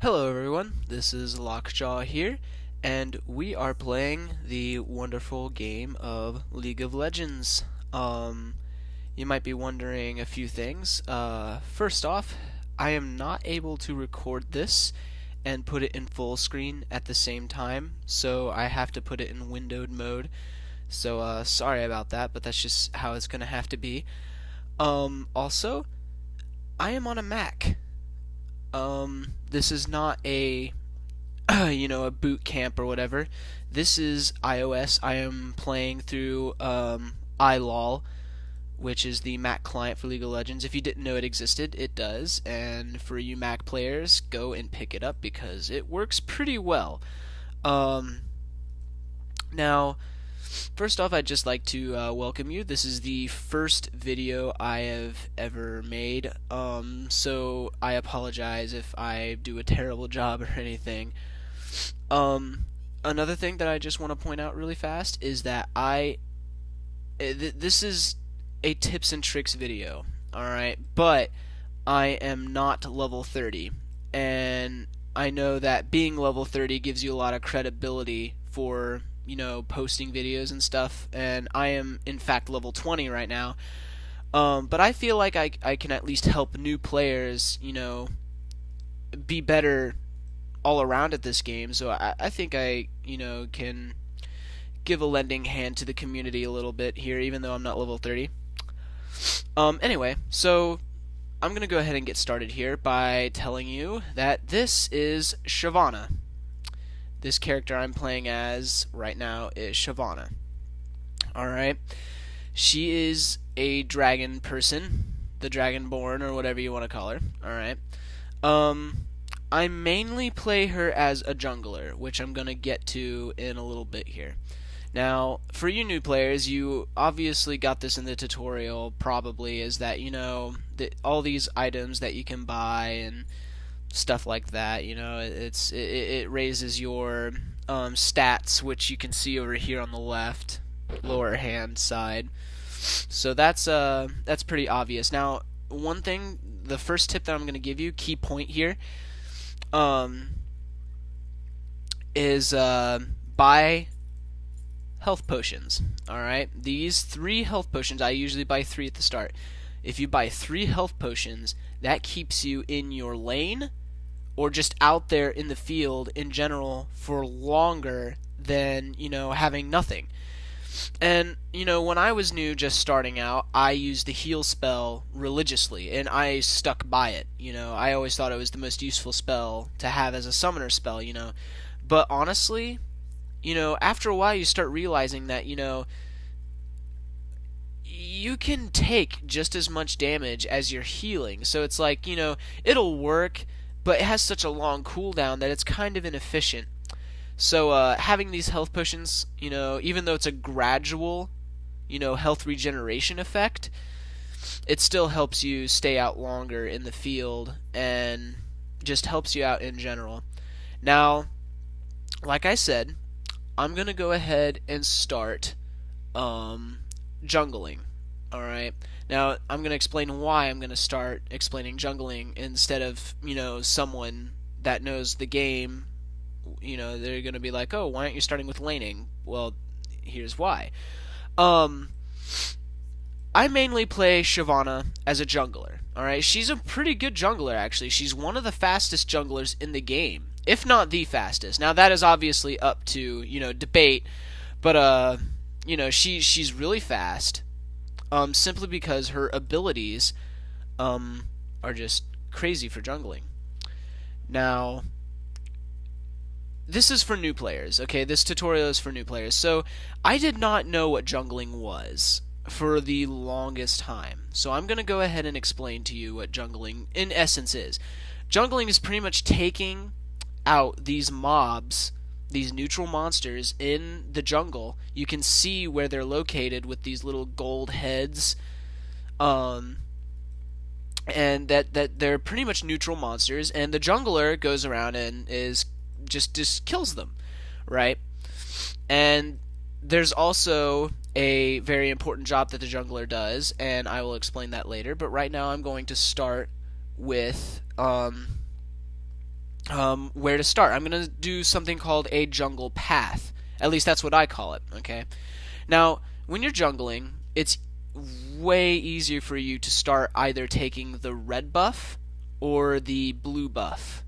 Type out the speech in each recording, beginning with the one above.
Hello everyone, this is Lockjaw here, and we are playing the wonderful game of League of Legends. You might be wondering a few things. First off, I am not able to record this and put it in full screen at the same time, so I have to put it in windowed mode. So, sorry about that, but that's just how it's gonna have to be. Also, I am on a Mac. This is not a a boot camp or whatever. This is iOS. I am playing through iLol, which is the Mac client for League of Legends. If you didn't know it existed, it does. And for you Mac players, go and pick it up because it works pretty well. Um, Now, first off, I'd just like to welcome you. This is the first video I have ever made, so I apologize if I do a terrible job or anything. Another thing that I just want to point out really fast is that this is a tips and tricks video, alright? But I am not level 30, and I know that being level 30 gives you a lot of credibility for posting videos and stuff, and I am in fact level 20 right now. But I feel like I can at least help new players, be better all around at this game. So I think I, can give a lending hand to the community a little bit here, even though I'm not level 30. Anyway, so I'm gonna go ahead and get started here by telling you that this is Shyvana. This character I'm playing as right now is Shyvana. Alright. She is a dragon person, the Dragonborn, or whatever you want to call her. Alright. I mainly play her as a jungler, which I'm going to get to in a little bit here. Now, for you new players, you obviously got this in the tutorial, probably, is that, all these items that you can buy and stuff like that, it raises your stats, which you can see over here on the left lower hand side. So that's pretty obvious. Now, one thing, the first tip that I'm going to give you, key point here, is buy health potions. Alright, these 3 health potions, I usually buy 3 at the start. If you buy 3 health potions, that keeps you in your lane or just out there in the field in general for longer than, having nothing. And, when I was new, just starting out, I used the heal spell religiously, and I stuck by it. I always thought it was the most useful spell to have as a summoner spell, But honestly, after a while you start realizing that, you can take just as much damage as you're healing. So it's like, it'll work, but it has such a long cooldown that it's kind of inefficient. So having these health potions, even though it's a gradual, health regeneration effect, it still helps you stay out longer in the field and just helps you out in general. Now, like I said, I'm going to go ahead and start jungling. Alright, now I'm going to explain why I'm going to start explaining jungling instead of, someone that knows the game. They're going to be like, oh, why aren't you starting with laning? Well, here's why. I mainly play Shyvana as a jungler. Alright, she's a pretty good jungler, actually. She's one of the fastest junglers in the game, if not the fastest. Now, that is obviously up to, debate, but, she's really fast, simply because her abilities, are just crazy for jungling. Now, this is for new players, okay? This tutorial is for new players. So, I did not know what jungling was for the longest time. So, I'm going to go ahead and explain to you what jungling, in essence, is. Jungling is pretty much taking out these mobs, these neutral monsters in the jungle. You can see where they're located with these little gold heads. And that they're pretty much neutral monsters, and the jungler goes around and just kills them, right? And there's also a very important job that the jungler does, and I will explain that later. But right now I'm going to start with where to start. I'm going to do something called a jungle path. At least that's what I call it, okay? Now, when you're jungling, it's way easier for you to start either taking the red buff or the blue buff,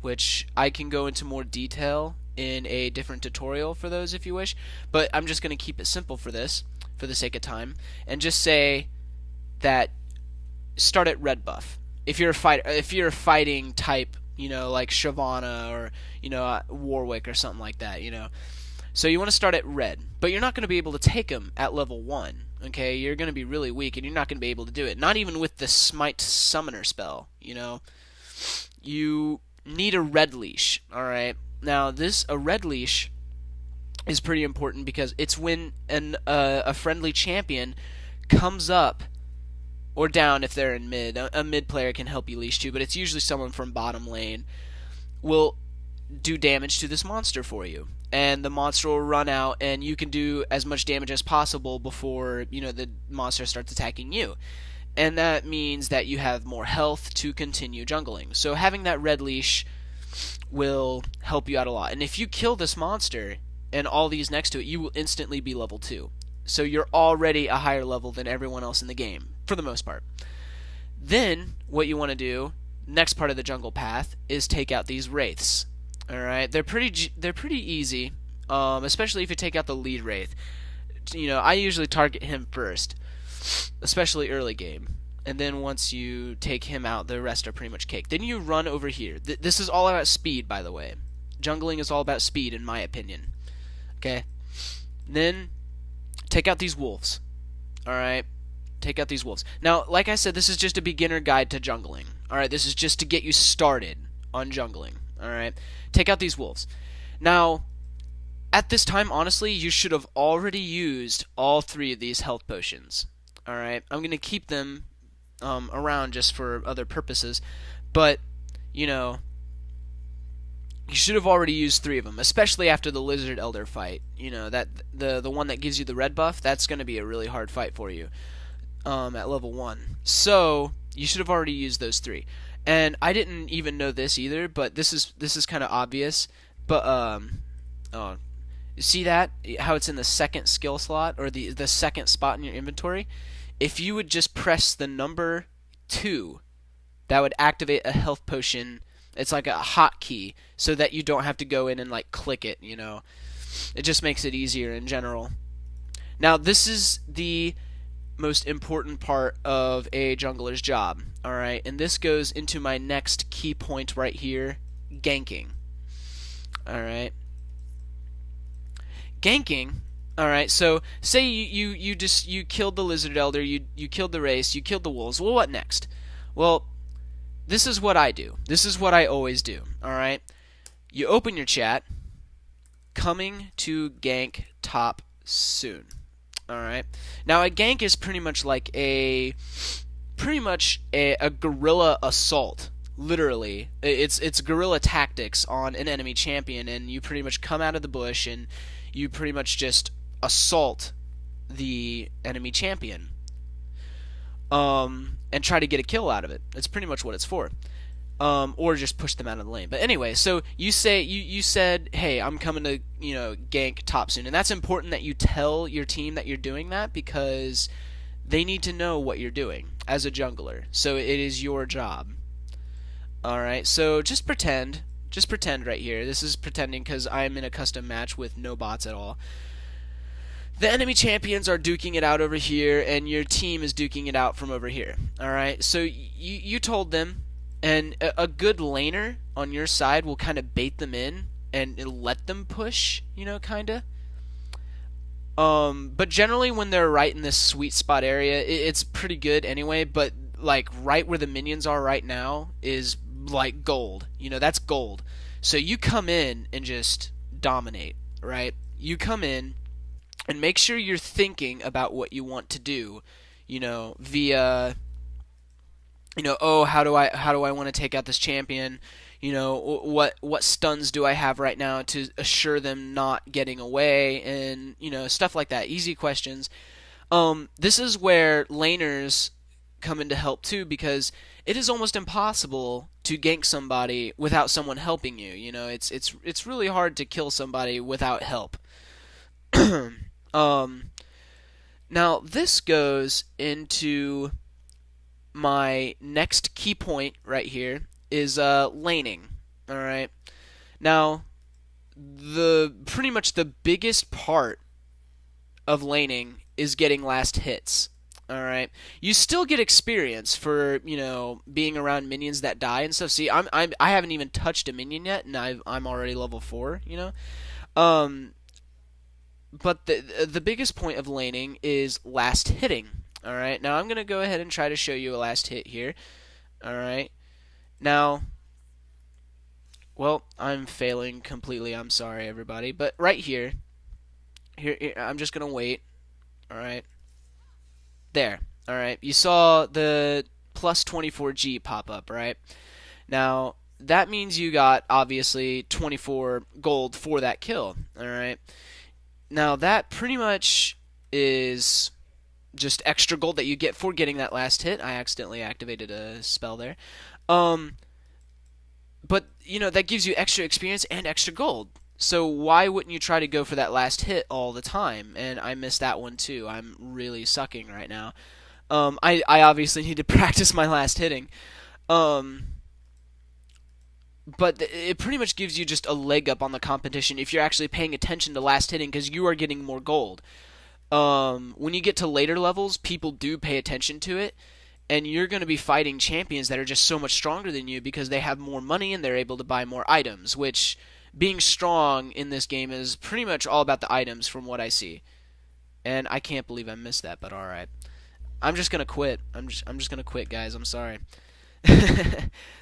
which I can go into more detail in a different tutorial for those if you wish, but I'm just going to keep it simple for this, for the sake of time, and just say that start at red buff. If you're a fighting type, like Shyvana or Warwick or something like that, So you want to start at red, but you're not going to be able to take them at level 1. Okay, you're going to be really weak, and you're not going to be able to do it. Not even with the Smite Summoner spell. You need a red leash. All right. Now a red leash is pretty important because it's when a friendly champion comes up or down if they're in mid. A mid player can help you leash too, but it's usually someone from bottom lane will do damage to this monster for you. And the monster will run out, and you can do as much damage as possible before, the monster starts attacking you. And that means that you have more health to continue jungling. So having that red leash will help you out a lot. And if you kill this monster and all these next to it, you will instantly be level 2. So you're already a higher level than everyone else in the game, for the most part. Then, what you want to do, next part of the jungle path, is take out these wraiths. Alright, they're pretty easy, especially if you take out the lead wraith. I usually target him first, especially early game. And then once you take him out, the rest are pretty much cake. Then you run over here. This is all about speed, by the way. Jungling is all about speed, in my opinion. Okay? Then, take out these wolves. Alright? Take out these wolves. Now, like I said, this is just a beginner guide to jungling. Alright, this is just to get you started on jungling. Alright? Take out these wolves. Now, at this time, honestly, you should have already used all 3 of these health potions. Alright? I'm going to keep them around just for other purposes. But, you should have already used 3 of them, especially after the Lizard Elder fight. That the one that gives you the red buff, that's going to be a really hard fight for you at level 1. So, you should have already used those 3. And I didn't even know this either, but this is kind of obvious. But see that? How it's in the second skill slot, or the second spot in your inventory? If you would just press the number 2, that would activate a health potion. It's like a hotkey, so that you don't have to go in and click it, It just makes it easier in general. Now, this is the most important part of a jungler's job, alright? And this goes into my next key point right here, ganking. Alright? Ganking, alright, so say you killed the Lizard Elder, you killed the race, you killed the wolves. Well, what next? Well, this is what I do. This is what I always do, alright? You open your chat, coming to gank top soon. Alright. Now a gank is pretty much like a guerrilla assault. Literally. It's guerrilla tactics on an enemy champion, and you pretty much come out of the bush and you pretty much just assault the enemy champion. And try to get a kill out of it. That's pretty much what it's for. Or just push them out of the lane. But anyway, so you said, hey, I'm coming to gank top soon, and that's important that you tell your team that you're doing that, because they need to know what you're doing as a jungler. So it is your job. All right, so just pretend right here. This is pretending because I'm in a custom match with no bots at all. The enemy champions are duking it out over here, and your team is duking it out from over here. All right, so you told them. And a good laner on your side will kind of bait them in and let them push, kind of. But generally when they're right in this sweet spot area, it's pretty good anyway, but right where the minions are right now is like gold. That's gold. So you come in and just dominate, right? You come in and make sure you're thinking about what you want to do, via how do I want to take out this champion? What stuns do I have right now to assure them not getting away, and stuff like that. Easy questions. This is where laners come into help too, because it is almost impossible to gank somebody without someone helping you. You know, it's really hard to kill somebody without help. um, Now this goes into my next key point right here is laning. All right. Now the pretty much the biggest part of laning is getting last hits. All right, you still get experience for being around minions that die and stuff. See, I haven't even touched a minion yet, and I'm already level 4. Um, but the biggest point of laning is last hitting. All right, now I'm gonna go ahead and try to show you a last hit here. All right, now, well, I'm failing completely. I'm sorry, everybody, but right here, I'm just gonna wait. All right. There. Alright. You saw the plus 24G pop up, right? Now, that means you got, obviously, 24 gold for that kill. Alright. Now, that pretty much is just extra gold that you get for getting that last hit. I accidentally activated a spell there. But, that gives you extra experience and extra gold. So why wouldn't you try to go for that last hit all the time? And I missed that one too. I'm really sucking right now. I obviously need to practice my last hitting. But it pretty much gives you just a leg up on the competition if you're actually paying attention to last hitting, because you are getting more gold. When you get to later levels, people do pay attention to it, and you're going to be fighting champions that are just so much stronger than you because they have more money and they're able to buy more items, which being strong in this game is pretty much all about the items from what I see. And I can't believe I missed that, but alright. I'm just gonna quit. I'm just gonna quit, guys. I'm sorry.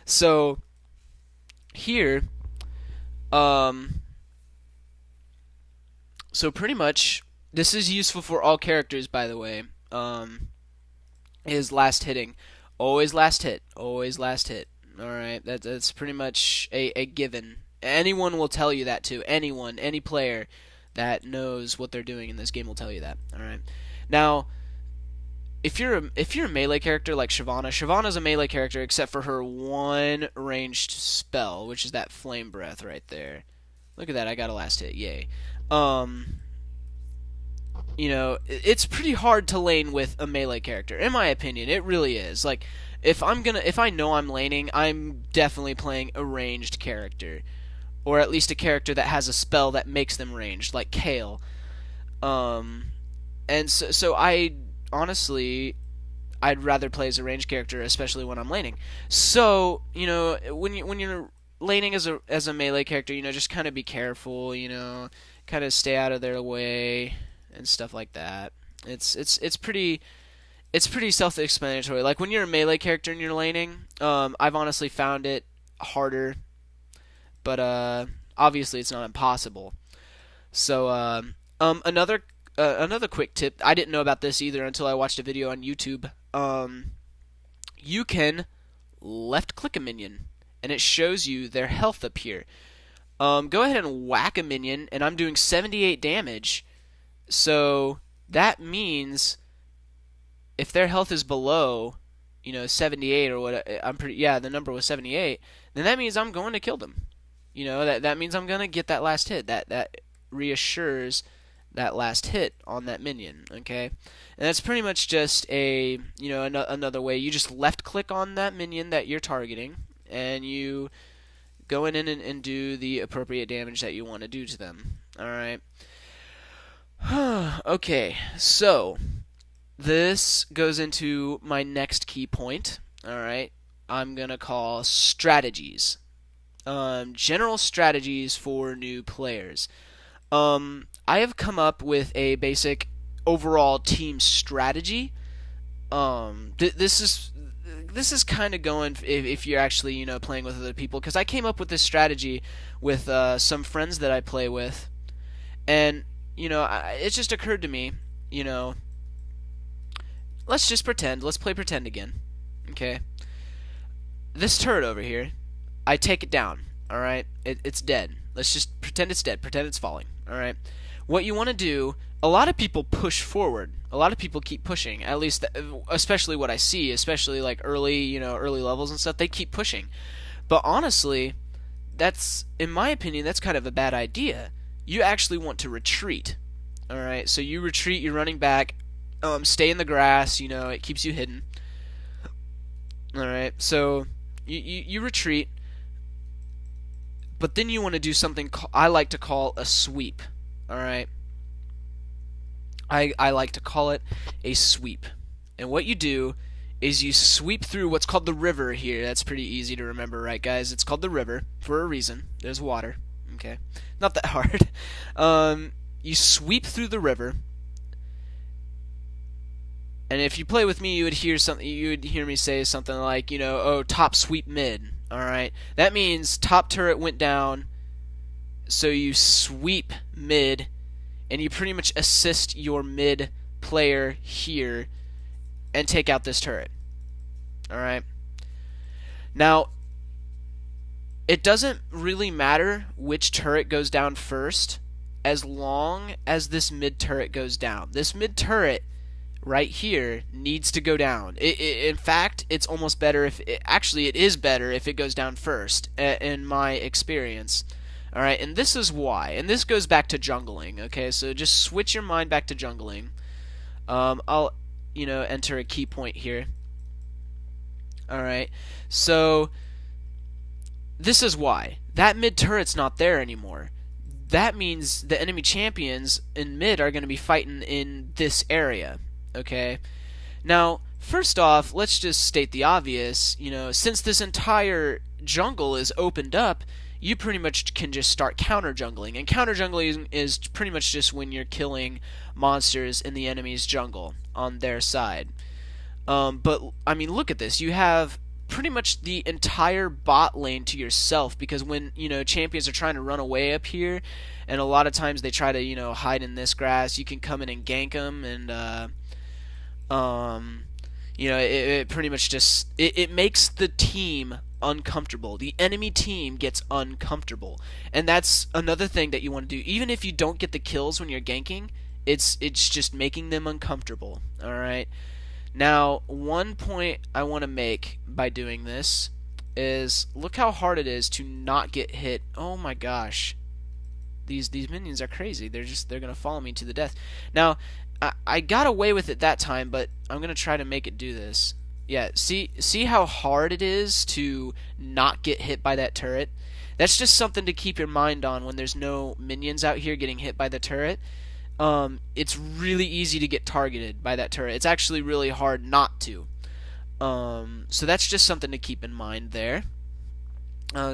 So here, so pretty much this is useful for all characters, by the way. Is last hitting. Always last hit. Always last hit. Alright, that's pretty much a given. Anyone will tell you that too. Anyone, any player that knows what they're doing in this game will tell you that. All right. Now, if you're a melee character like Shyvana's a melee character except for her one ranged spell, which is that flame breath right there. Look at that! I got a last hit. Yay. It's pretty hard to lane with a melee character, in my opinion. It really is. Like, if I know I'm laning, I'm definitely playing a ranged character. Or at least a character that has a spell that makes them ranged, like Kale. And so I honestly, I'd rather play as a ranged character, especially when I'm laning. So when you're laning as a melee character, just kind of be careful, kind of stay out of their way and stuff like that. It's pretty self-explanatory. Like when you're a melee character and you're laning, I've honestly found it harder. But obviously it's not impossible. So another quick tip. I didn't know about this either until I watched a video on YouTube. You can left click a minion and it shows you their health up here. Go ahead and whack a minion, and I'm doing 78 damage. So that means if their health is below 78 or what, the number was 78, then that means I'm going to kill them. That means I'm gonna get that last hit. That reassures that last hit on that minion. Okay, and that's pretty much just another way. You just left click on that minion that you're targeting, and you go in and do the appropriate damage that you want to do to them. All right. Okay, so this goes into my next key point. All right, I'm gonna call strategies. General strategies for new players. I have come up with a basic overall team strategy. This is kind of going if you're actually playing with other people, because I came up with this strategy with some friends that I play with, and it just occurred to me, let's just pretend. Let's play pretend again. Okay. This turret over here, I take it down, alright? It's dead. Let's just pretend it's dead. Pretend it's falling. All right. What you want to do, a lot of people push forward. A lot of people keep pushing. At least, especially what I see, especially like early levels and stuff. They keep pushing. But honestly, that's, in my opinion, that's kind of a bad idea. You actually want to retreat. All right. So you retreat. You're running back. Stay in the grass. It keeps you hidden. All right. So you retreat. But then you want to do something I like to call a sweep. Alright? I like to call it a sweep. And what you do is you sweep through what's called the river here. That's pretty easy to remember, right, guys? It's called the river for a reason. There's water. Okay? Not that hard. You sweep through the river. And if you play with me, you would hear me say something like, oh, top sweep mid. Alright, that means top turret went down, so you sweep mid, and you pretty much assist your mid player here and take out this turret. Alright, now, it doesn't really matter which turret goes down first, as long as this mid turret goes down. This mid turret right here needs to go down. In fact, it's almost better if it is better if it goes down first, in my experience. All right, and this is why. And this goes back to jungling. Okay, so just switch your mind back to jungling. I'll enter a key point here. All right, so this is why that mid turret's not there anymore. That means the enemy champions in mid are going to be fighting in this area. Okay, now first off, let's just state the obvious. Since this entire jungle is opened up, you pretty much can just start counter jungling, and counter jungling is pretty much just when you're killing monsters in the enemy's jungle on their side. But I mean, look at this. You have pretty much the entire bot lane to yourself, because when champions are trying to run away up here, and a lot of times they try to hide in this grass, you can come in and gank them, and it pretty much just it makes the team uncomfortable. The enemy team gets uncomfortable, and that's another thing that you want to do. Even if you don't get the kills when you're ganking, it's just making them uncomfortable. All right. Now, one point I want to make by doing this is look how hard it is to not get hit. Oh my gosh, these minions are crazy. They're gonna follow me to the death. Now, I got away with it that time, but I'm gonna try to make it do this. Yeah, see how hard it is to not get hit by that turret? That's just something to keep your mind on when there's no minions out here getting hit by the turret. It's really easy to get targeted by that turret. It's actually really hard not to. So that's just something to keep in mind there.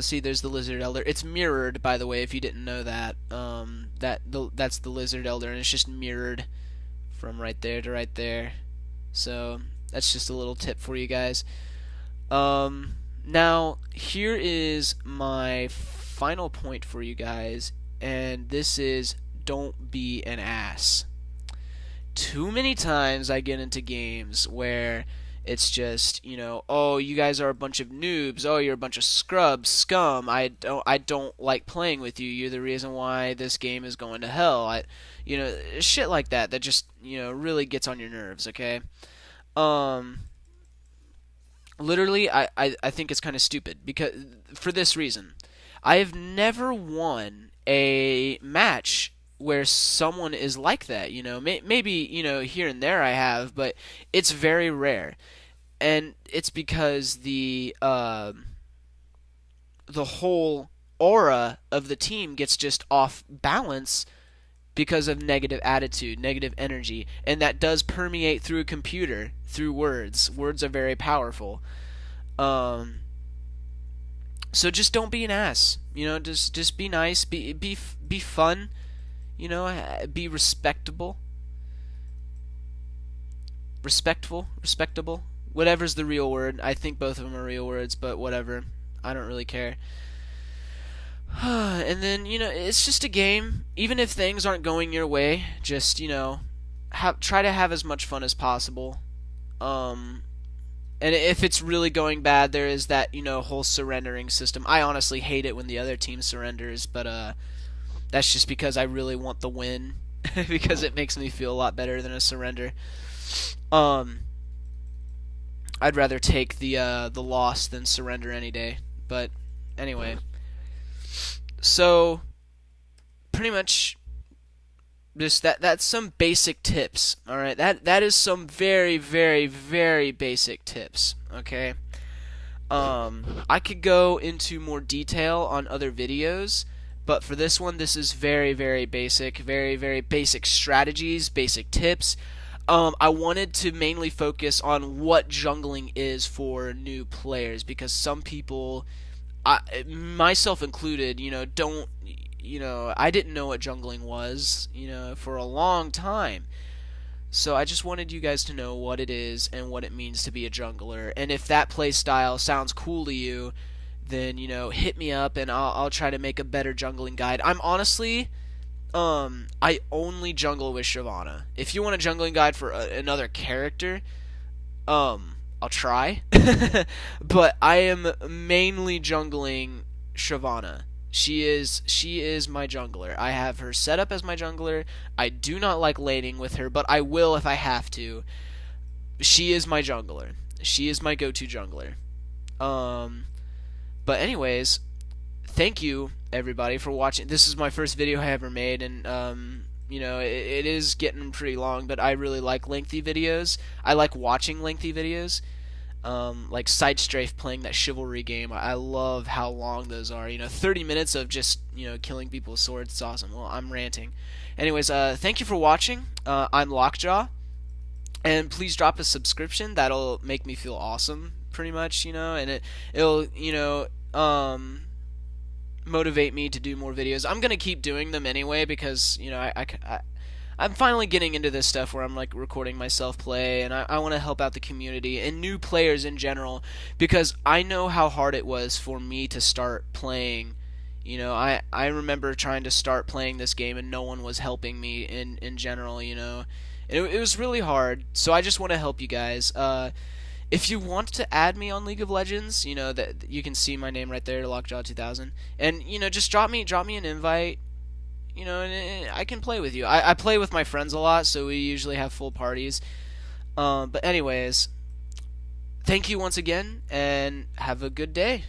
See, there's the Lizard Elder. It's mirrored, by the way, if you didn't know that. That's the Lizard Elder, and it's just mirrored from right there to right there. So that's just a little tip for you guys. Now, here is my final point for you guys, and this is don't be an ass. Too many times I get into games where it's just, oh, you guys are a bunch of noobs. Oh, you're a bunch of scrubs, scum. I don't like playing with you. You're the reason why this game is going to hell. Shit like that just, really gets on your nerves, okay? Literally, I think it's kind of stupid, because for this reason. I have never won a match where someone is like that, maybe, here and there I have, but it's very rare. And it's because the whole aura of the team gets just off balance because of negative attitude, negative energy, and that does permeate through a computer, through words. Words are very powerful. So just don't be an ass. Just be nice, be fun. Be respectable. Respectable. Whatever's the real word. I think both of them are real words, but whatever. I don't really care. And then, it's just a game. Even if things aren't going your way, just, try to have as much fun as possible. And if it's really going bad, there is that, whole surrendering system. I honestly hate it when the other team surrenders, but that's just because I really want the win because it makes me feel a lot better than a surrender. Um I'd rather take the loss than surrender any day. But anyway, so pretty much just that's some basic tips. All right, that is some very very very basic tips. Okay. I could go into more detail on other videos, but for this one, this is very very basic, very very basic strategies, basic tips. I wanted to mainly focus on what jungling is for new players because some people, myself included, don't, I didn't know what jungling was, for a long time. So I just wanted you guys to know what it is and what it means to be a jungler. And if that play style sounds cool to you, then, hit me up and I'll try to make a better jungling guide. I'm honestly, I only jungle with Shyvana. If you want a jungling guide for another character, I'll try. But I am mainly jungling Shyvana. She is my jungler. I have her set up as my jungler. I do not like laning with her, but I will if I have to. She is my jungler. She is my go-to jungler. But anyways, thank you everybody for watching. This is my first video I ever made, and it is getting pretty long, but I really like lengthy videos. I like watching lengthy videos. Like Side Strafe playing that Chivalry game. I love how long those are. 30 minutes of just, killing people with swords. It's awesome. Well, I'm ranting. Anyways, thank you for watching. I'm Lockjaw. And please drop a subscription. That'll make me feel awesome, pretty much, and it'll, motivate me to do more videos. I'm going to keep doing them anyway because, I'm finally getting into this stuff where I'm like recording myself play, and I want to help out the community and new players in general because I know how hard it was for me to start playing. I remember trying to start playing this game and no one was helping me in general, It was really hard, so I just want to help you guys. If you want to add me on League of Legends, that you can see my name right there, Lockjaw 2000, and just drop me an invite. And I can play with you. I play with my friends a lot, so we usually have full parties. But anyways, thank you once again, and have a good day.